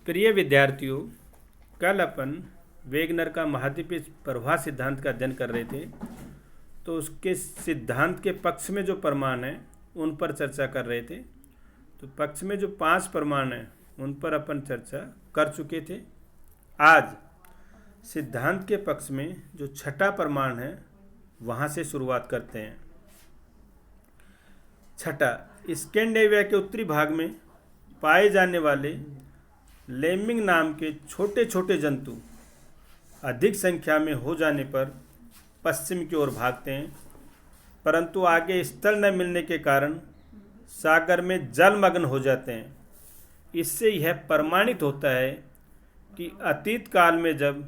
प्रिय विद्यार्थियों, कल अपन वेगनर का महाद्वीपीय प्रवाह सिद्धांत का अध्ययन कर रहे थे। तो उसके सिद्धांत के पक्ष में जो प्रमाण हैं उन पर चर्चा कर रहे थे। तो पक्ष में जो 5 प्रमाण हैं उन पर अपन चर्चा कर चुके थे। आज सिद्धांत के पक्ष में जो छठा प्रमाण है वहाँ से शुरुआत करते हैं। छठा, स्कैंडिनेविया के उत्तरी भाग में पाए जाने वाले लेमिंग नाम के छोटे छोटे जंतु अधिक संख्या में हो जाने पर पश्चिम की ओर भागते हैं, परंतु आगे स्थल न मिलने के कारण सागर में जलमग्न हो जाते हैं। इससे यह प्रमाणित होता है कि अतीत काल में जब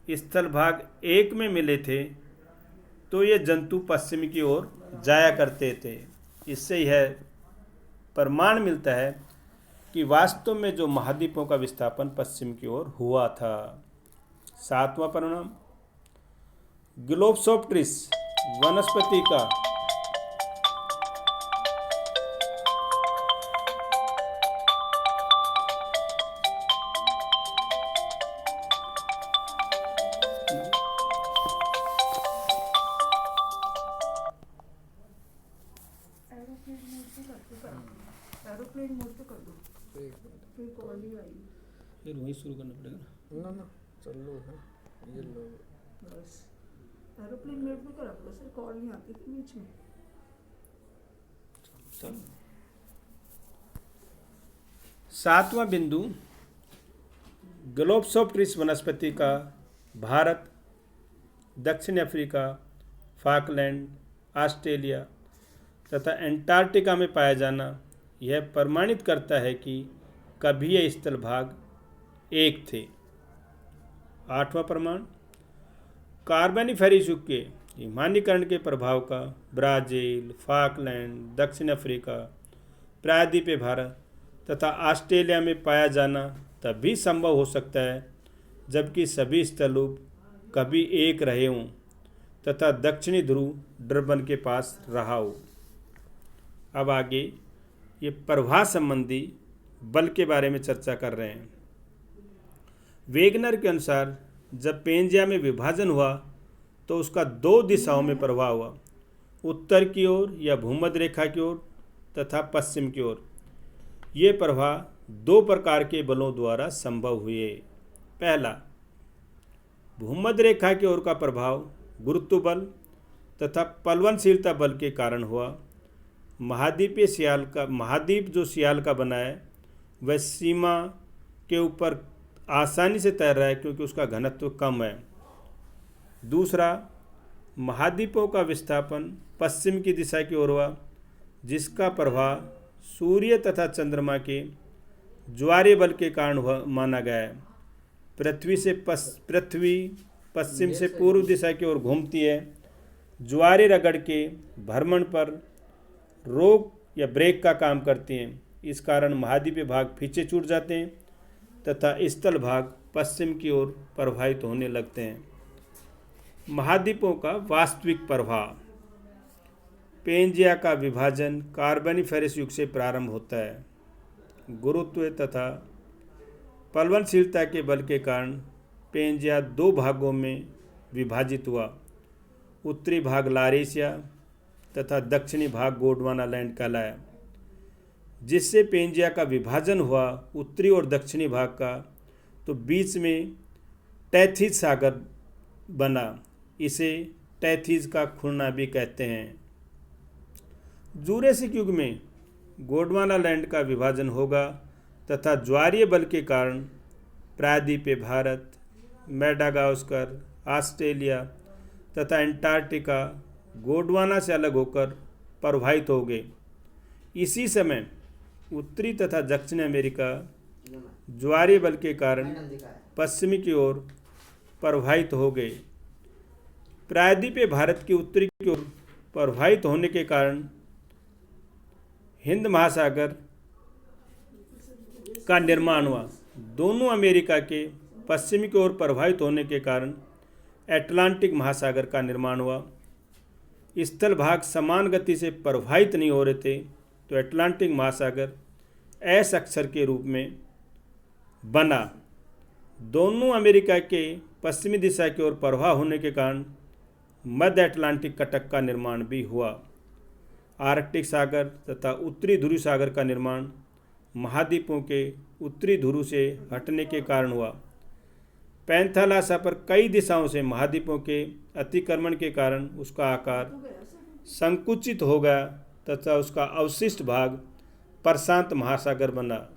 स्थल भाग एक में मिले थे तो ये जंतु पश्चिम की ओर जाया करते थे। इससे यह प्रमाण मिलता है कि वास्तव में जो महाद्वीपों का विस्थापन पश्चिम की ओर हुआ था। 7वां परिणाम, ग्लोब्सोप्टेरिस वनस्पति का एरोप्लेन मोड पे कर दो। फिर कॉल ही आई। फिर वहीं शुरू करना पड़ेगा ना चल लो है ये लो बस एरोप्लेन मोड पे करा करो सर, कॉल नहीं आती थी बीच में। चल। 7वां बिंदु, ग्लोब्सोप्टेरिस वनस्पति का भारत, दक्षिण अफ्रीका, फाकलैंड, ऑस्ट्रेलिया तथा एंटार्क्टिका में पाया जाना यह प्रमाणित करता है कि कभी ये स्थल भाग एक थे। 8वां प्रमाण, कार्बोनिफेरस युग के हिमानीकरण के प्रभाव का ब्राज़ील, फाकलैंड, दक्षिण अफ्रीका, प्रायद्वीपीय भारत तथा ऑस्ट्रेलिया में पाया जाना तभी संभव हो सकता है जबकि सभी स्थलूप कभी एक रहे हों तथा दक्षिणी ध्रुव डरबन के पास रहा हो। अब आगे ये प्रवाह संबंधी बल के बारे में चर्चा कर रहे हैं। वेगनर के अनुसार जब पेंजिया में विभाजन हुआ तो उसका 2 दिशाओं में प्रवाह हुआ, उत्तर की ओर या भूमध्य रेखा की ओर तथा पश्चिम की ओर। ये प्रवाह 2 प्रकार के बलों द्वारा संभव हुए। पहला, भूमध्य रेखा की ओर का प्रभाव गुरुत्व बल तथा प्लवनशीलता बल के कारण हुआ। महाद्वीप जो सियाल का बना है वह सीमा के ऊपर आसानी से तैर रहा है क्योंकि उसका घनत्व कम है। दूसरा, महाद्वीपों का विस्थापन पश्चिम की दिशा की ओर हुआ जिसका प्रभाव सूर्य तथा चंद्रमा के ज्वारीय बल के कारण माना गया है। पृथ्वी पश्चिम से पूर्व दिशा की ओर घूमती है। ज्वारीय रगड़ के भ्रमण पर रोक या ब्रेक का काम करती हैं। इस कारण महाद्वीपीय भाग पीछे छूट जाते हैं तथा स्थल भाग पश्चिम की ओर प्रवाहित होने लगते हैं। महाद्वीपों का वास्तविक प्रवाह, पेंजिया का विभाजन कार्बोनिफेरस युग से प्रारंभ होता है। गुरुत्व तथा प्लवनशीलता के बल के कारण पेंजिया 2 भागों में विभाजित हुआ। उत्तरी भाग लारेशिया तथा दक्षिणी भाग गोंडवाना लैंड कहलाया। जिससे पेंजिया का विभाजन हुआ उत्तरी और दक्षिणी भाग का, तो बीच में टैथिस सागर बना। इसे टैथिस का खुरना भी कहते हैं। जूरेसिक युग में गोंडवाना लैंड का विभाजन होगा तथा ज्वारीय बल के कारण प्रायद्वीपीय भारत, मेडागास्कर, ऑस्ट्रेलिया तथा एंटार्क्टिका गोंडवाना से अलग होकर प्रवाहित हो गए। इसी समय उत्तरी तथा दक्षिण अमेरिका ज्वारीय बल के कारण पश्चिमी की ओर प्रवाहित हो गए। प्रायद्वीपीय भारत की उत्तरी की ओर प्रवाहित होने के कारण हिंद महासागर का निर्माण हुआ। दोनों अमेरिका के पश्चिमी की ओर प्रवाहित होने के कारण अटलांटिक महासागर का निर्माण हुआ। स्थल भाग समान गति से प्रवाहित नहीं हो रहे थे तो अटलांटिक महासागर एस अक्षर के रूप में बना। दोनों अमेरिका के पश्चिमी दिशा की ओर प्रवाह होने के कारण मध्य अटलांटिक कटक का निर्माण भी हुआ। आर्कटिक सागर तथा उत्तरी ध्रुव सागर का निर्माण महाद्वीपों के उत्तरी ध्रुव से हटने के कारण हुआ। पैंथालासा पर कई दिशाओं से महाद्वीपों के अतिक्रमण के कारण उसका आकार संकुचित हो गया तथा उसका अवशिष्ट भाग प्रशांत महासागर बना।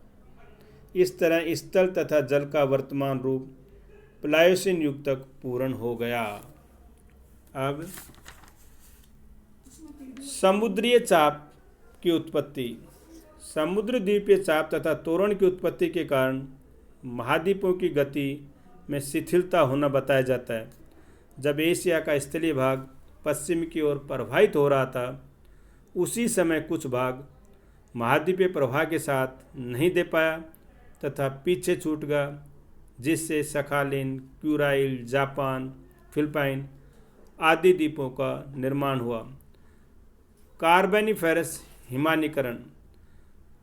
इस तरह स्थल तथा जल का वर्तमान रूप प्लायोसीन युग तक पूर्ण हो गया। अब समुद्रीय चाप की उत्पत्ति। समुद्र द्वीपीय चाप तथा तोरण की उत्पत्ति के कारण महाद्वीपों की गति में शिथिलता होना बताया जाता है। जब एशिया का स्थलीय भाग पश्चिम की ओर प्रवाहित हो रहा था, उसी समय कुछ भाग महाद्वीपीय प्रवाह के साथ नहीं दे पाया तथा पीछे छूट गया, जिससे सखालिन, क्यूराइल, जापान, फिलिपाइन आदि द्वीपों का निर्माण हुआ। कार्बोनिफेरस हिमानीकरण।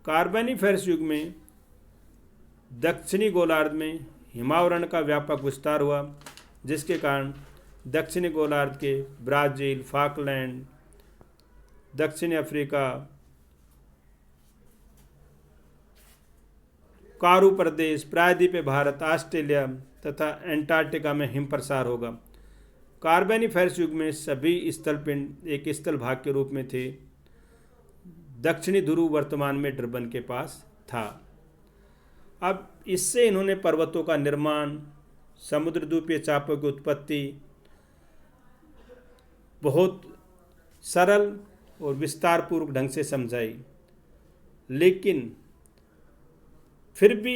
कार्बोनिफेरस युग में दक्षिणी गोलार्ध में हिमावरण का व्यापक विस्तार हुआ, जिसके कारण दक्षिणी गोलार्ध के ब्राज़ील, फाकलैंड, दक्षिणी अफ्रीका, कारू प्रदेश, प्रायद्वीपीय भारत, ऑस्ट्रेलिया तथा एंटार्क्टिका में हिम प्रसार होगा। कार्बोनिफेरस युग में सभी स्थलपिंड एक स्थल भाग के रूप में थे। दक्षिणी ध्रुव वर्तमान में डरबन के पास था। अब इससे इन्होंने पर्वतों का निर्माण, समुद्र द्वीपीय चापों की उत्पत्ति बहुत सरल और विस्तारपूर्वक ढंग से समझाई। लेकिन फिर भी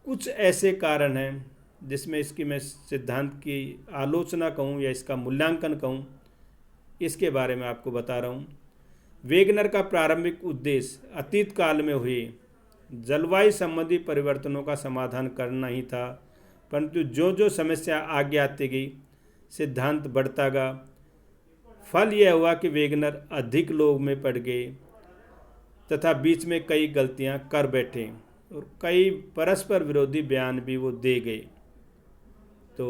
कुछ ऐसे कारण हैं जिसमें इसकी मैं सिद्धांत की आलोचना कहूँ या इसका मूल्यांकन कहूँ, इसके बारे में आपको बता रहा हूँ। वेगनर का प्रारंभिक उद्देश्य अतीत काल में हुए जलवायु संबंधी परिवर्तनों का समाधान करना ही था, परंतु जो जो समस्या आगे आती गई सिद्धांत बढ़ता गया। फल यह हुआ कि वेगनर अधिक लोभ में पड़ गए तथा बीच में कई गलतियां कर बैठे और कई परस्पर विरोधी बयान भी वो दे गए। तो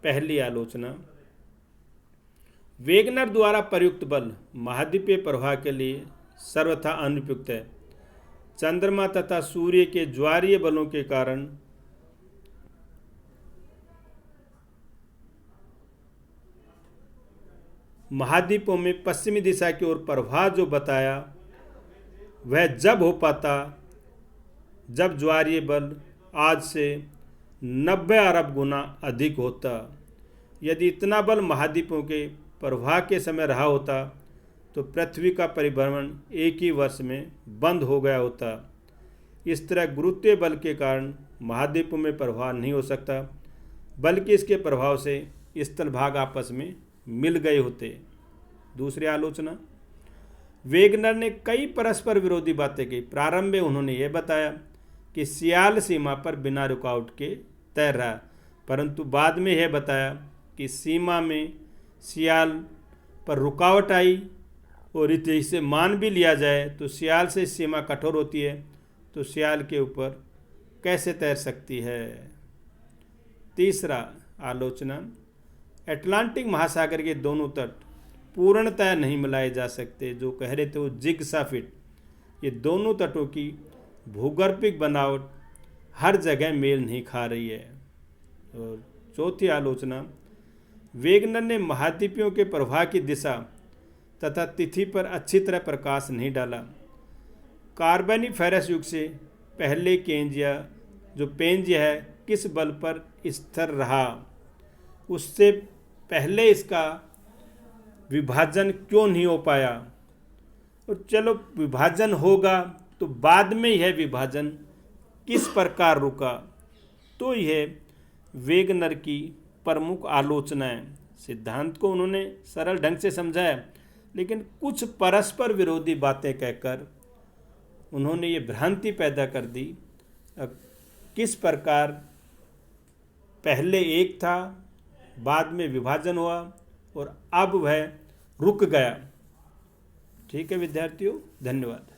पहली आलोचना, वेगनर द्वारा प्रयुक्त बल महाद्वीपीय प्रवाह के लिए सर्वथा अनुपयुक्त है। चंद्रमा तथा सूर्य के ज्वारीय बलों के कारण महाद्वीपों में पश्चिमी दिशा की ओर प्रवाह जो बताया वह जब हो पाता जब ज्वारीय बल आज से 90 अरब गुना अधिक होता। यदि इतना बल महाद्वीपों के प्रवाह के समय रहा होता तो पृथ्वी का परिभ्रमण एक ही वर्ष में बंद हो गया होता। इस तरह गुरुत्वीय बल के कारण महाद्वीपों में प्रवाह नहीं हो सकता, बल्कि इसके प्रभाव से स्थल भाग आपस में मिल गए होते। दूसरी आलोचना, वेगनर ने कई परस्पर विरोधी बातें की। प्रारंभ में उन्होंने यह बताया कि सियाल सीमा पर बिना रुकावट के तैर रहा, परंतु बाद में यह बताया कि सीमा में सियाल पर रुकावट आई और इसे मान भी लिया जाए तो सियाल से सीमा कठोर होती है, तो सियाल के ऊपर कैसे तैर सकती है। तीसरा आलोचना, अटलांटिक महासागर के दोनों तट पूर्णतः नहीं मिलाए जा सकते। जो कह रहे थे वो जिग्सा फिट, ये दोनों तटों की भूगर्भिक बनावट हर जगह मेल नहीं खा रही है। और चौथी आलोचना, वेगनर ने महाद्वीपों के प्रवाह की दिशा तथा तिथि पर अच्छी तरह प्रकाश नहीं डाला। कार्बोनिफेरस युग से पहले पेंजिया है किस बल पर स्थिर रहा, उससे पहले इसका विभाजन क्यों नहीं हो पाया, और चलो विभाजन होगा तो बाद में यह विभाजन किस प्रकार रुका। तो यह वेगनर की प्रमुख आलोचना है। सिद्धांत को उन्होंने सरल ढंग से समझाया, लेकिन कुछ परस्पर विरोधी बातें कहकर उन्होंने ये भ्रांति पैदा कर दी किस प्रकार पहले एक था, बाद में विभाजन हुआ और अब वह रुक गया। ठीक है विद्यार्थियों, धन्यवाद।